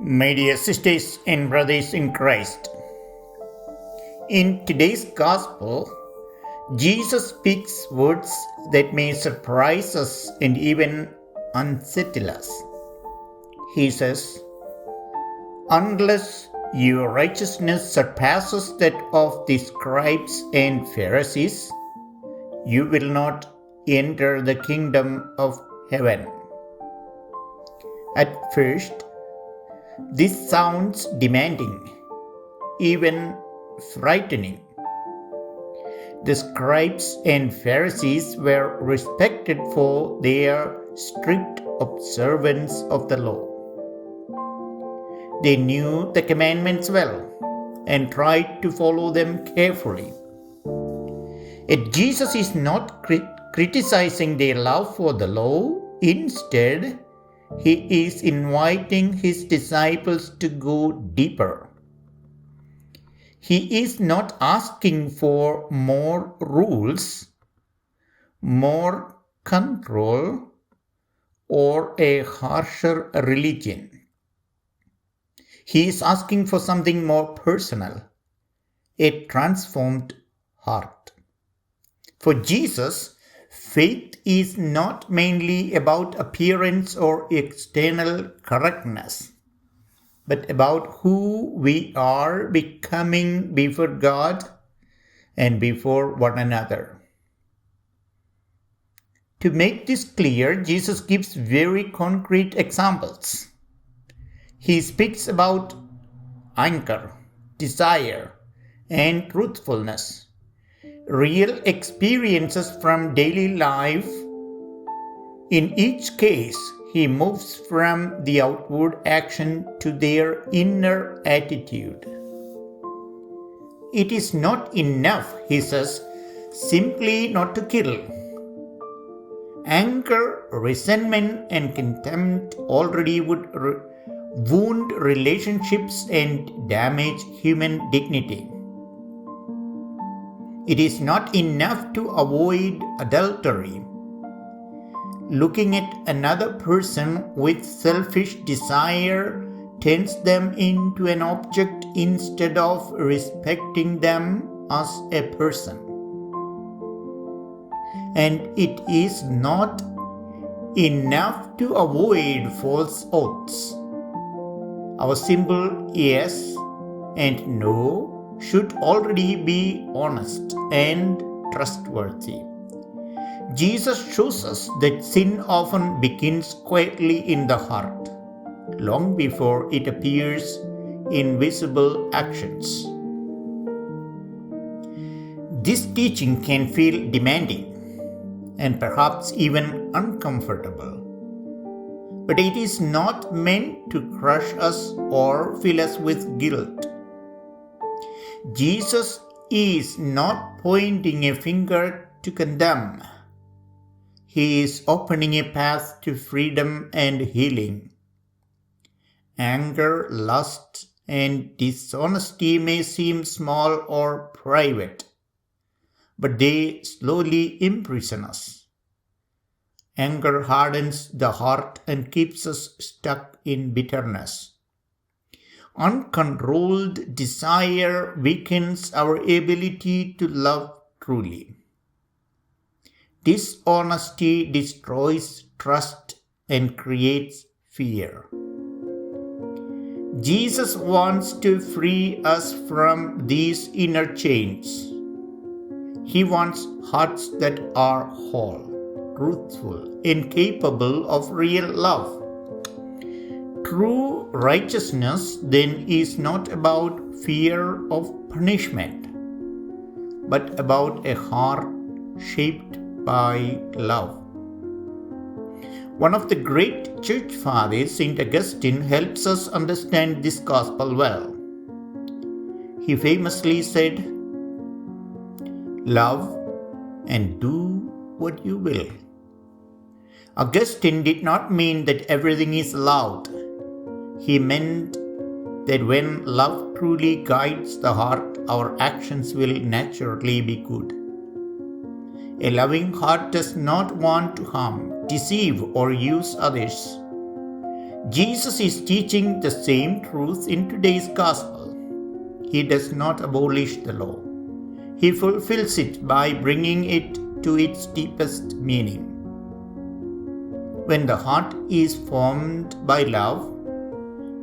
My dear sisters and brothers in Christ, in today's Gospel, Jesus speaks words that may surprise us and even unsettle us. He says, "Unless your righteousness surpasses that of the scribes and Pharisees, you will not enter the kingdom of heaven." At first, this sounds demanding, even frightening. The scribes and Pharisees were respected for their strict observance of the law. They knew the commandments well and tried to follow them carefully. Yet Jesus is not criticizing their love for the law. Instead, He is inviting His disciples to go deeper. He is not asking for more rules, more control, or a harsher religion. He is asking for something more personal, a transformed heart. For Jesus, faith is not mainly about appearance or external correctness, but about who we are becoming before God and before one another. To make this clear, Jesus gives very concrete examples. He speaks about anger, desire, and truthfulness, real experiences from daily life. In each case, He moves from the outward action to their inner attitude. It is not enough, He says, simply not to kill. Anger, resentment, and contempt already would wound relationships and damage human dignity. It is not enough to avoid adultery. Looking at another person with selfish desire turns them into an object instead of respecting them as a person. And it is not enough to avoid false oaths. Our simple yes and no should already be honest and trustworthy. Jesus shows us that sin often begins quietly in the heart, long before it appears in visible actions. This teaching can feel demanding and perhaps even uncomfortable, but it is not meant to crush us or fill us with guilt. Jesus is not pointing a finger to condemn. He is opening a path to freedom and healing. Anger, lust, and dishonesty may seem small or private, but they slowly imprison us. Anger hardens the heart and keeps us stuck in bitterness. Uncontrolled desire weakens our ability to love truly. Dishonesty destroys trust and creates fear. Jesus wants to free us from these inner chains. He wants hearts that are whole, truthful, and capable of real love. True righteousness then is not about fear of punishment, but about a heart shaped by love. One of the great church fathers, St. Augustine, helps us understand this gospel well. He famously said, "Love and do what you will." Augustine did not mean that everything is allowed. He meant that when love truly guides the heart, our actions will naturally be good. A loving heart does not want to harm, deceive, or use others. Jesus is teaching the same truth in today's gospel. He does not abolish the law. He fulfills it by bringing it to its deepest meaning. When the heart is formed by love,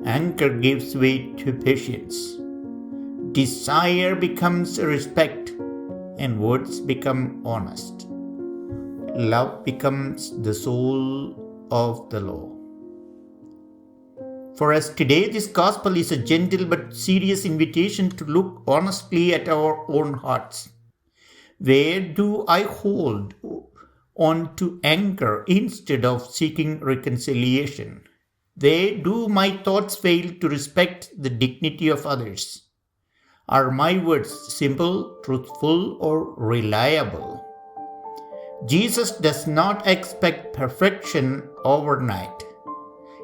anger gives way to patience. Desire becomes respect, and words become honest. Love becomes the soul of the law. For us today, this gospel is a gentle but serious invitation to look honestly at our own hearts. Where do I hold on to anger instead of seeking reconciliation? Where do my thoughts fail to respect the dignity of others? Are my words simple, truthful, or reliable? Jesus does not expect perfection overnight.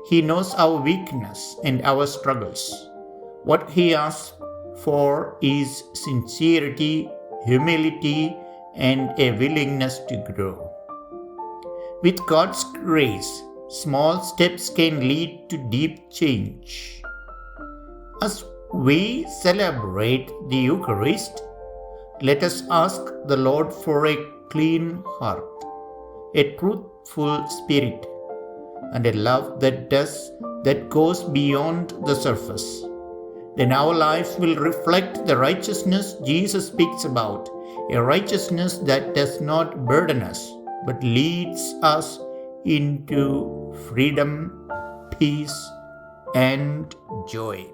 He knows our weakness and our struggles. What He asks for is sincerity, humility, and a willingness to grow. With God's grace, small steps can lead to deep change. As we celebrate the Eucharist, let us ask the Lord for a clean heart, a truthful spirit, and a love that goes beyond the surface. Then our lives will reflect the righteousness Jesus speaks about, a righteousness that does not burden us, but leads us into freedom, peace, and joy.